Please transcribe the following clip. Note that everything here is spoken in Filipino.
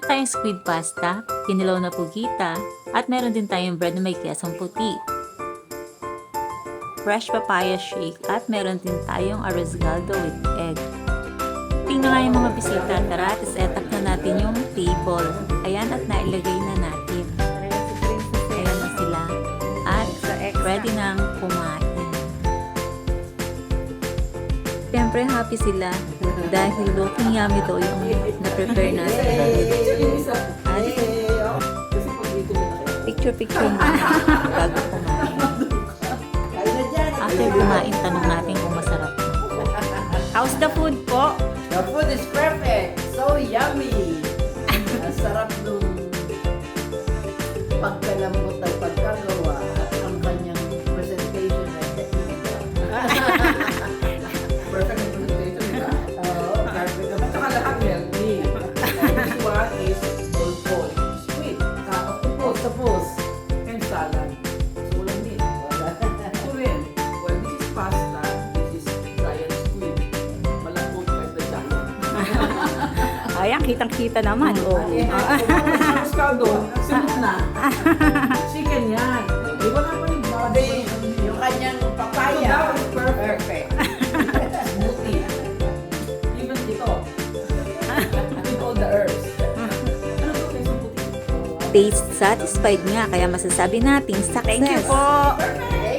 tayong squid pasta, kinilaw na pugita, at meron din tayong bread na may kesong puti. Fresh papaya shake at meron din tayong arroz caldo with egg. Tingnan nga yung mga bisita. Tara, set up na natin yung table. Ayan, at nailagay na natin. Ayan na sila. At ready nang kumain. Siyempre, happy sila dahil looking yummy to yung na-prepare natin. At picture-picture muna bago kumain. After kumain, tanong natin kung masarap. How's the food po? The food is perfect. So yummy. Ang sarap nung pagkalambot ng pagkagawa at ang kanyang presentation ay Perfect yung presentation, di ba? Oo, perfect. At saka lahat healthy. This one is also sweet, Octopus. and salad. So walang meat. Ito rin. Well, this is pasta. This is giant squid. Malambot kahit na giant. Ayan, kitang-kita naman. Oh. Tapos ka doon, simot na. Chicken yan. Di ba naman yung body? Yung kanyang So papaya. that is perfect. Perfect. Smoothie. Even ito. With all the herbs. Ano to kayo smoothie? Taste satisfied nga, kaya masasabi nating success. Thank you po. Thank